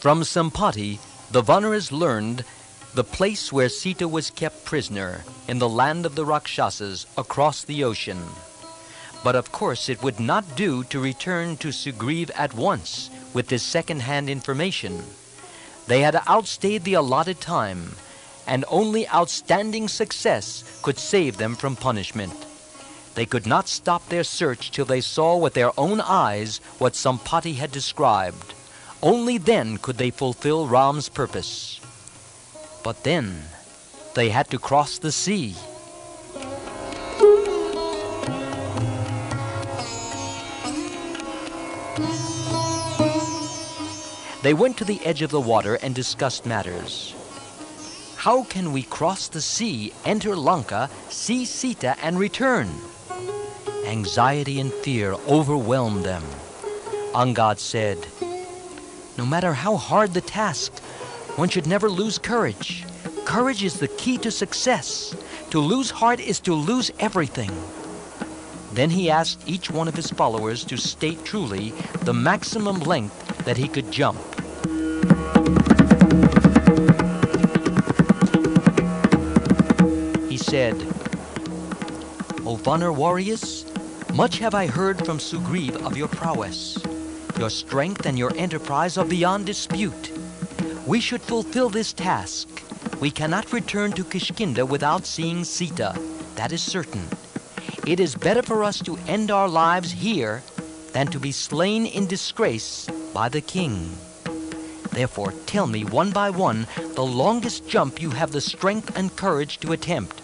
From Sampati, the Vanaras learned the place where Sita was kept prisoner in the land of the Rakshasas across the ocean. But of course it would not do to return to Sugriv at once with this second-hand information. They had outstayed the allotted time, and only outstanding success could save them from punishment. They could not stop their search till they saw with their own eyes what Sampati had described. Only then could they fulfill Ram's purpose. But then they had to cross the sea. They went to the edge of the water and discussed matters. How can we cross the sea, enter Lanka, see Sita, and return? Anxiety and fear overwhelmed them. Angad said, "No matter how hard the task, one should never lose courage. Courage is the key to success. To lose heart is to lose everything." Then he asked each one of his followers to state truly the maximum length that he could jump. He said, "O Vanar warriors, much have I heard from Sugriv of your prowess. Your strength and your enterprise are beyond dispute. We should fulfill this task. We cannot return to Kishkinda without seeing Sita. That is certain. It is better for us to end our lives here than to be slain in disgrace by the king. Therefore, tell me one by one the longest jump you have the strength and courage to attempt."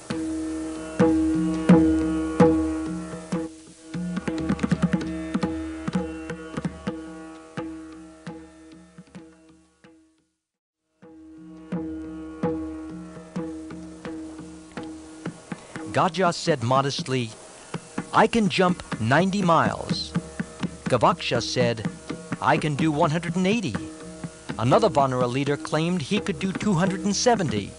Gaja said modestly, "I can jump 90 miles. Gavaksha said, "I can do 180. Another Vanara leader claimed he could do 270.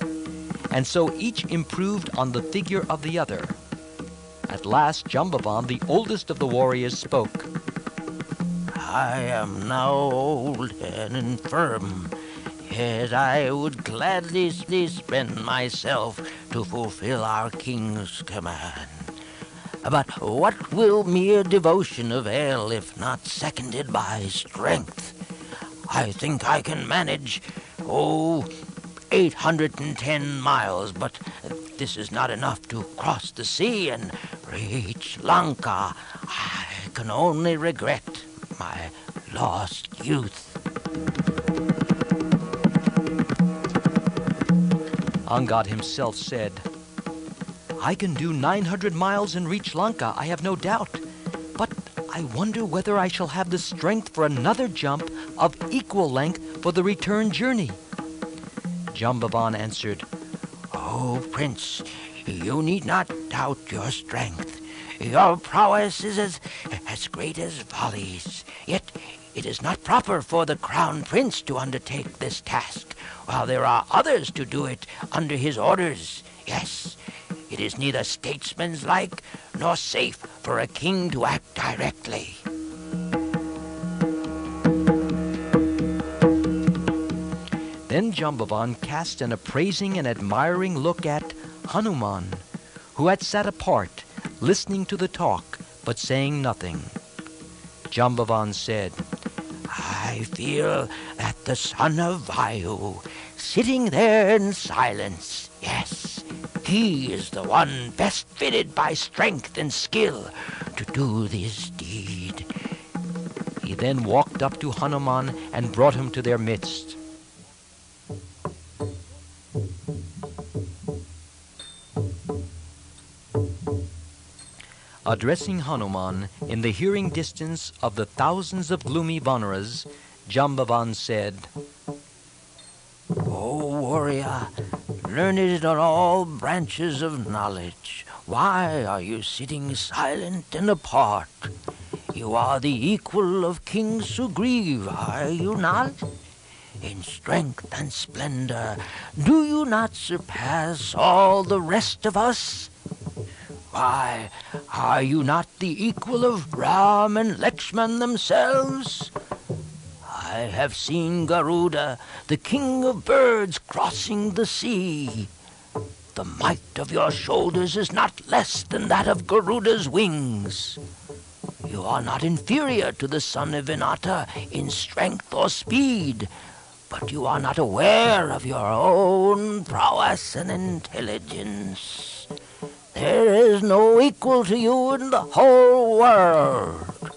And so each improved on the figure of the other. At last, Jambavan, the oldest of the warriors, spoke. "I am now old and infirm, yet I would gladly spend myself to fulfill our king's command. But what will mere devotion avail if not seconded by strength? I think I can manage, 810 miles, but this is not enough to cross the sea and reach Lanka. I can only regret my lost youth." Angad himself said, "I can do 900 miles and reach Lanka, I have no doubt. But I wonder whether I shall have the strength for another jump of equal length for the return journey." Jambavan answered, "Oh, Prince, you need not doubt your strength. Your prowess is as great as Vali's. Yet it is not proper for the crown prince to undertake this task, while there are others to do it under his orders. Yes, it is neither statesmanlike nor safe for a king to act directly." Then Jambavan cast an appraising and admiring look at Hanuman, who had sat apart, listening to the talk, but saying nothing. Jambavan said, "I feel that the son of Vayu, sitting there in silence, yes, he is the one best fitted by strength and skill to do this deed." He then walked up to Hanuman and brought him to their midst. Addressing Hanuman in the hearing distance of the thousands of gloomy Vanaras, Jambavan said, "O warrior, learned in all branches of knowledge, why are you sitting silent and apart? You are the equal of King Sugriv, are you not? In strength and splendor, do you not surpass all the rest of us? Why, are you not the equal of Ram and Lakshman themselves? I have seen Garuda, the king of birds, crossing the sea. The might of your shoulders is not less than that of Garuda's wings. You are not inferior to the son of Vinata in strength or speed, but you are not aware of your own prowess and intelligence. There is no equal to you in the whole world.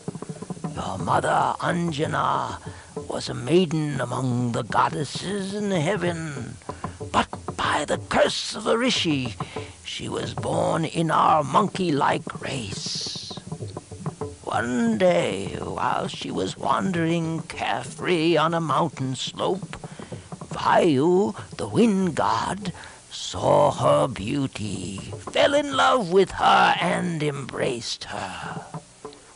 Your mother, Anjana, was a maiden among the goddesses in heaven, but by the curse of the Rishi, she was born in our monkey-like race. One day, while she was wandering carefree on a mountain slope, Vayu, the wind god, saw her beauty, fell in love with her, and embraced her.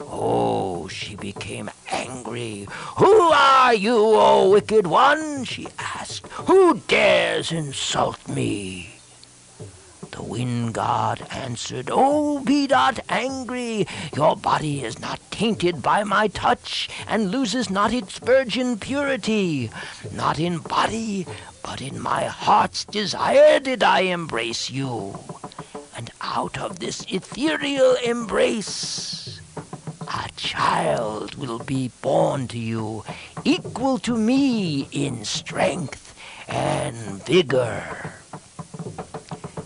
Oh, she became angry. "Who are you, O wicked one?" she asked. "Who dares insult me?" The wind god answered, "Oh, be not angry. Your body is not tainted by my touch, and loses not its virgin purity. Not in body, but in my heart's desire did I embrace you. And out of this ethereal embrace, a child will be born to you, equal to me in strength and vigor.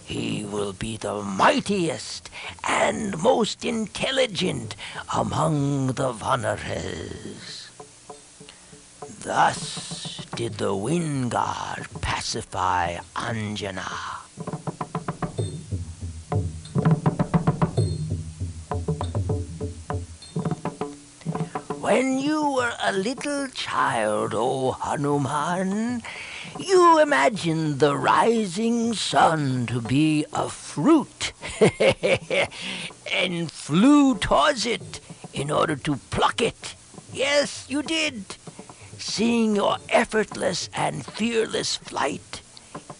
He will be the mightiest and most intelligent among the Vanaras." Thus did the wind god pacify Anjana. When you were a little child, O Hanuman, you imagined the rising sun to be a fruit and flew towards it in order to pluck it. Yes, you did. Seeing your effortless and fearless flight,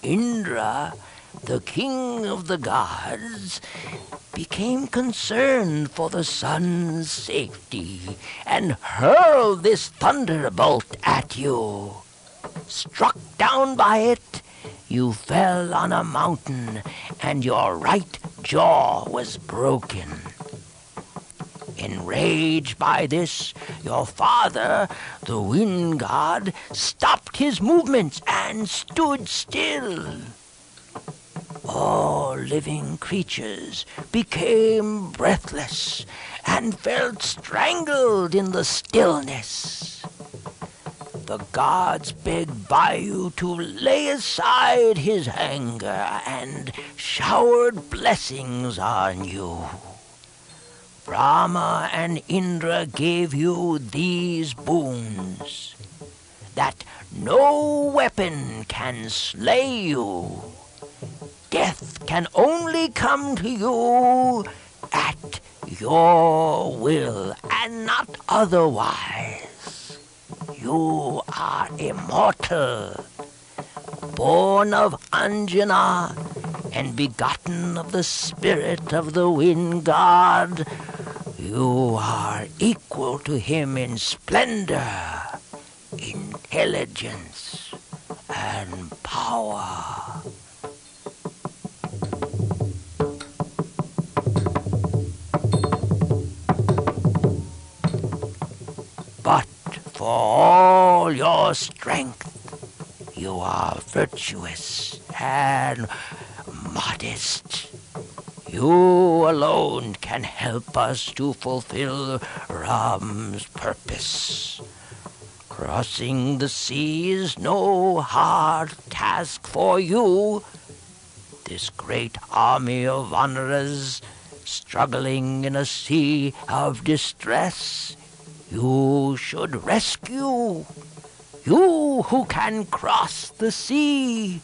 Indra, the king of the gods, became concerned for the sun's safety and hurled this thunderbolt at you. Struck down by it, you fell on a mountain, and your right jaw was broken. Enraged by this, your father, the wind god, stopped his movements and stood still. All living creatures became breathless and felt strangled in the stillness. The gods begged Vayu to lay aside his anger and showered blessings on you. Brahma and Indra gave you these boons: that no weapon can slay you. Death can only come to you at your will and not otherwise. You are immortal, born of Anjana and begotten of the spirit of the wind god. You are equal to him in splendor, intelligence, and power. But for all your strength, you are virtuous and modest. You alone can help us to fulfill Ram's purpose. Crossing the sea is no hard task for you. This great army of Vanaras, struggling in a sea of distress, you should rescue. You who can cross the sea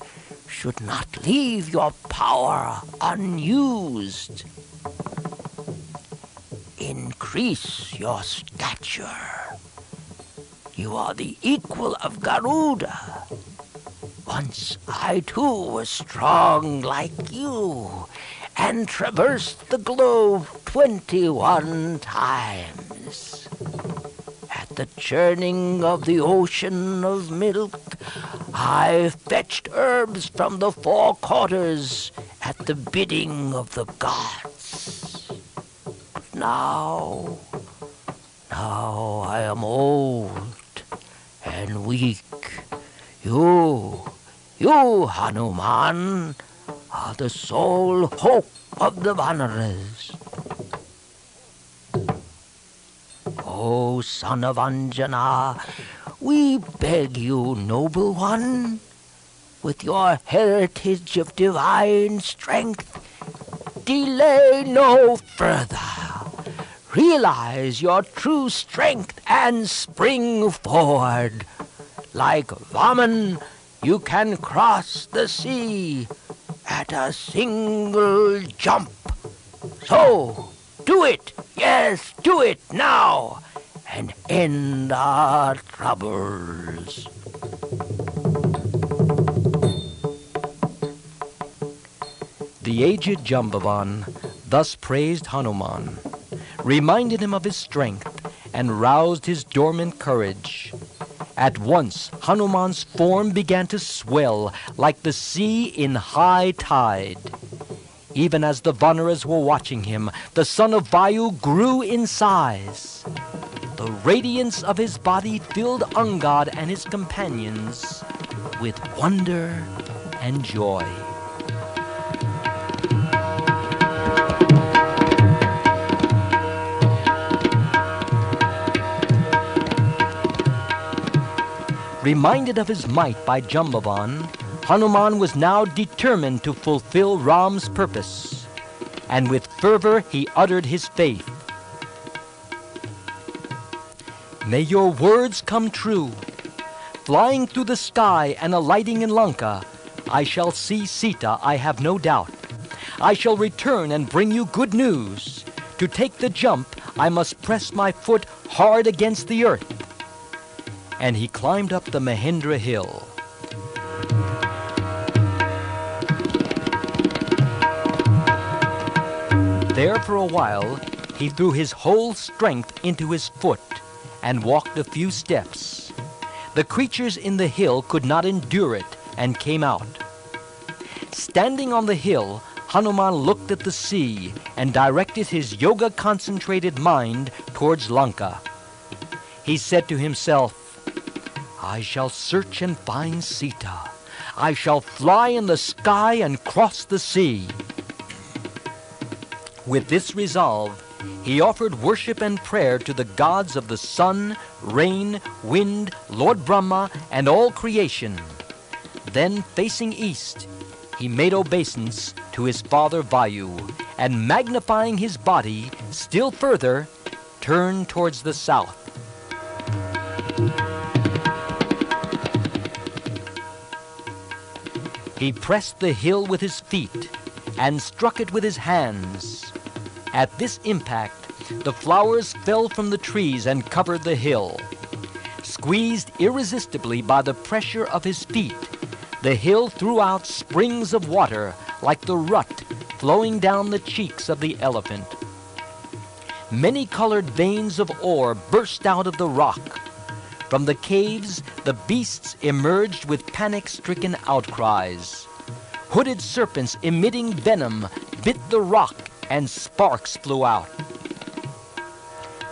should not leave your power unused. Increase your stature. You are the equal of Garuda. Once I too was strong like you and traversed the globe 21 times. At the churning of the ocean of milk. I fetched herbs from the four quarters at the bidding of the gods. Now I am old and weak. You, Hanuman, are the sole hope of the Vanaras. O son of Anjana, we beg you, noble one, with your heritage of divine strength, delay no further. Realize your true strength and spring forward. Like Vaman, you can cross the sea at a single jump. So, do it, yes, do it now, and end our troubles. The aged Jambavan thus praised Hanuman, reminded him of his strength, and roused his dormant courage. At once Hanuman's form began to swell like the sea in high tide. Even as the Vanaras were watching him, the son of Vayu grew in size. The radiance of his body filled Angad and his companions with wonder and joy. Reminded of his might by Jambavan, Hanuman was now determined to fulfill Ram's purpose, and with fervor he uttered his faith. May your words come true. Flying through the sky and alighting in Lanka, I shall see Sita, I have no doubt. I shall return and bring you good news. To take the jump, I must press my foot hard against the earth. And he climbed up the Mahendra hill. There for a while, he threw his whole strength into his foot and walked a few steps. The creatures in the hill could not endure it and came out. Standing on the hill, Hanuman looked at the sea and directed his yoga-concentrated mind towards Lanka. He said to himself, I shall search and find Sita. I shall fly in the sky and cross the sea. With this resolve, he offered worship and prayer to the gods of the sun, rain, wind, Lord Brahma, and all creation. Then, facing east, he made obeisance to his father Vayu, and magnifying his body still further, turned towards the south. He pressed the hill with his feet and struck it with his hands. At this impact, the flowers fell from the trees and covered the hill. Squeezed irresistibly by the pressure of his feet, the hill threw out springs of water like the rut flowing down the cheeks of the elephant. Many-colored veins of ore burst out of the rock. From the caves, the beasts emerged with panic-stricken outcries. Hooded serpents emitting venom bit the rock and sparks flew out.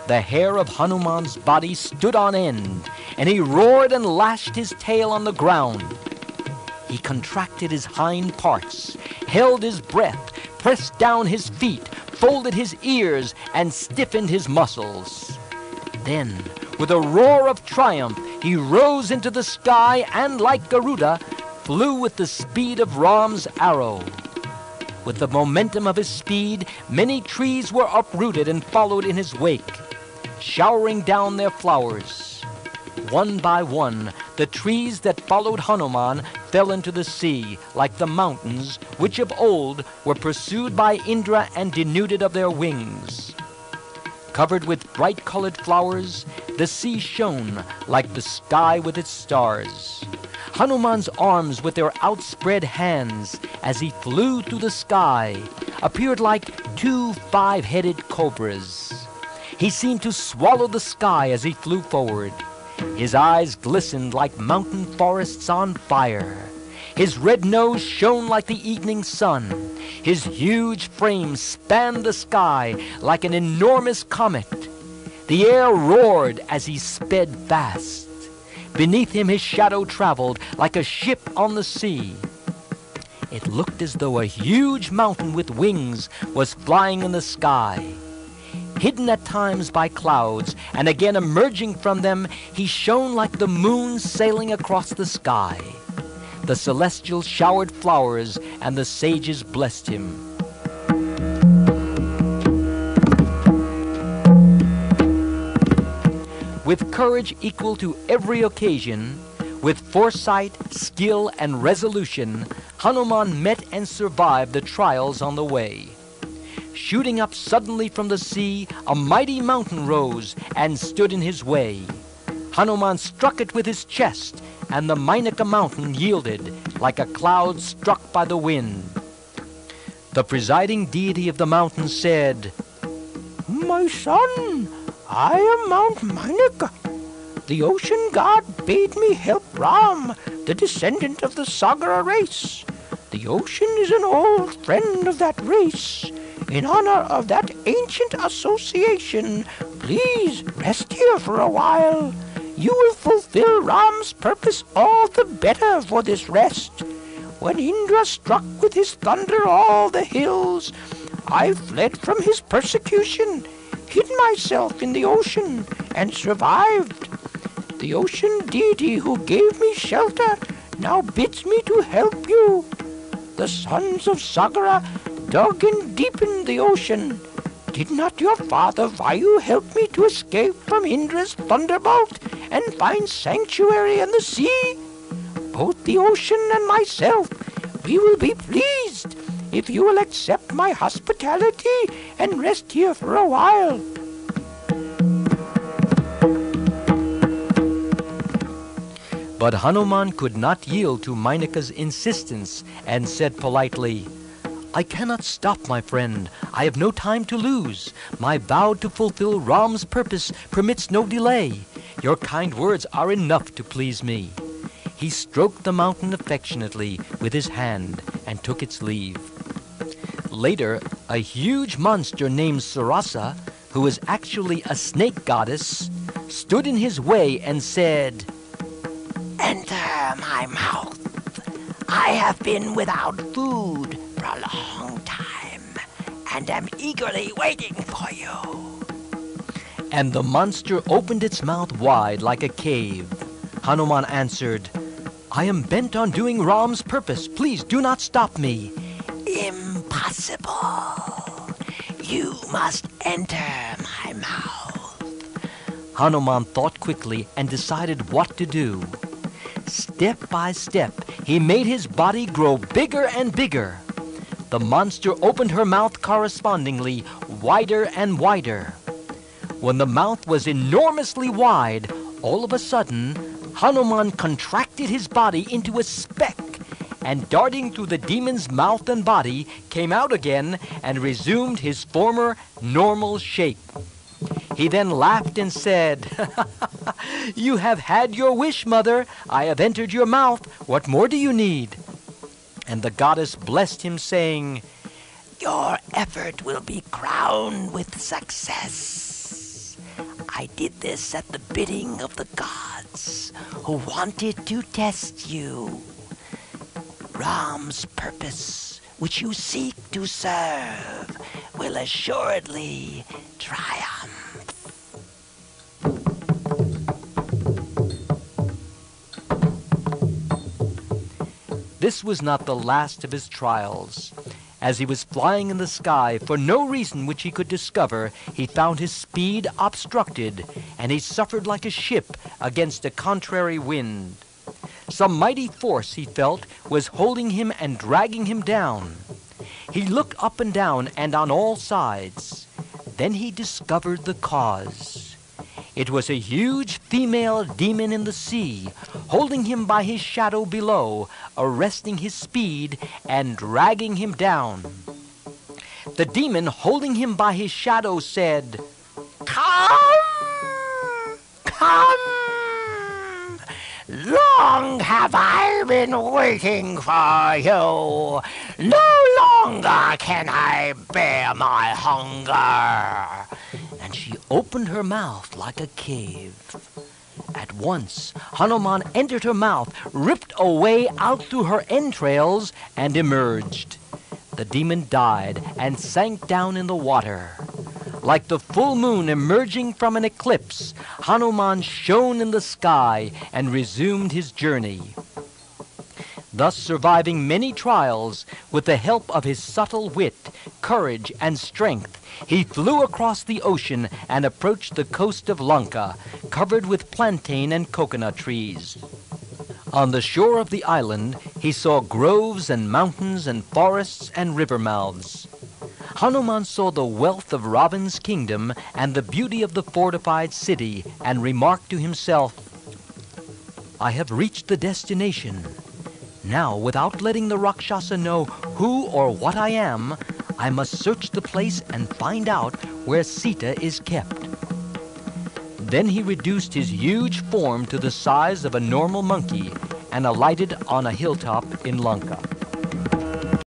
The hair of Hanuman's body stood on end, and he roared and lashed his tail on the ground. He contracted his hind parts, held his breath, pressed down his feet, folded his ears, and stiffened his muscles. Then, with a roar of triumph, he rose into the sky and, like Garuda, flew with the speed of Ram's arrow. With the momentum of his speed, many trees were uprooted and followed in his wake, showering down their flowers. One by one, the trees that followed Hanuman fell into the sea, like the mountains, which of old were pursued by Indra and denuded of their wings. Covered with bright-colored flowers, the sea shone like the sky with its stars. Hanuman's arms with their outspread hands as he flew through the sky appeared like two five-headed cobras. He seemed to swallow the sky as he flew forward. His eyes glistened like mountain forests on fire. His red nose shone like the evening sun. His huge frame spanned the sky like an enormous comet. The air roared as he sped fast. Beneath him his shadow traveled like a ship on the sea. It looked as though a huge mountain with wings was flying in the sky. Hidden at times by clouds, and again emerging from them, he shone like the moon sailing across the sky. The celestials showered flowers, and the sages blessed him. With courage equal to every occasion, with foresight, skill, and resolution, Hanuman met and survived the trials on the way. Shooting up suddenly from the sea, a mighty mountain rose and stood in his way. Hanuman struck it with his chest, and the Mainaka mountain yielded like a cloud struck by the wind. The presiding deity of the mountain said, "My son, I am Mount Mainaka. The ocean god bade me help Ram, the descendant of the Sagara race. The ocean is an old friend of that race. In honor of that ancient association, please rest here for a while. You will fulfill Ram's purpose all the better for this rest. When Indra struck with his thunder all the hills, I fled from his persecution, hid myself in the ocean, and survived. The ocean deity who gave me shelter now bids me to help you. The sons of Sagara dug and deepened the ocean. Did not your father Vayu help me to escape from Indra's thunderbolt and find sanctuary in the sea? Both the ocean and myself, we will be pleased if you will accept my hospitality and rest here for a while." But Hanuman could not yield to Mainaka's insistence and said politely, "I cannot stop, my friend. I have no time to lose. My vow to fulfill Ram's purpose permits no delay. Your kind words are enough to please me." He stroked the mountain affectionately with his hand and took its leave. Later, a huge monster named Sarasa, who was actually a snake goddess, stood in his way and said, "Enter my mouth. I have been without food for a long time, and am eagerly waiting for you." And the monster opened its mouth wide like a cave. Hanuman answered, "I am bent on doing Ram's purpose. Please do not stop me." "Impossible. You must enter my mouth." Hanuman thought quickly and decided what to do. Step by step, he made his body grow bigger and bigger. The monster opened her mouth correspondingly, wider and wider. When the mouth was enormously wide, all of a sudden, Hanuman contracted his body into a speck, and darting through the demon's mouth and body, came out again and resumed his former normal shape. He then laughed and said, "You have had your wish, mother. I have entered your mouth. What more do you need?" And the goddess blessed him, saying, "Your effort will be crowned with success. I did this at the bidding of the gods, who wanted to test you. Ram's purpose, which you seek to serve, will assuredly triumph." This was not the last of his trials. As he was flying in the sky, for no reason which he could discover, he found his speed obstructed, and he suffered like a ship against a contrary wind. Some mighty force, he felt, was holding him and dragging him down. He looked up and down and on all sides. Then he discovered the cause. It was a huge female demon in the sea, holding him by his shadow below, arresting his speed and dragging him down. The demon, holding him by his shadow, said, Come! Come! Long have I been waiting for you. No longer can I bear my hunger. And she opened her mouth like a cave. At once, Hanuman entered her mouth, ripped a way out through her entrails, and emerged. The demon died and sank down in the water. Like the full moon emerging from an eclipse, Hanuman shone in the sky and resumed his journey. Thus surviving many trials, with the help of his subtle wit, courage, and strength, he flew across the ocean and approached the coast of Lanka, covered with plantain and coconut trees. On the shore of the island, he saw groves and mountains and forests and river mouths. Hanuman saw the wealth of Ravan's kingdom and the beauty of the fortified city, and remarked to himself, "I have reached the destination. Now, without letting the Rakshasa know who or what I am, I must search the place and find out where Sita is kept." Then he reduced his huge form to the size of a normal monkey and alighted on a hilltop in Lanka.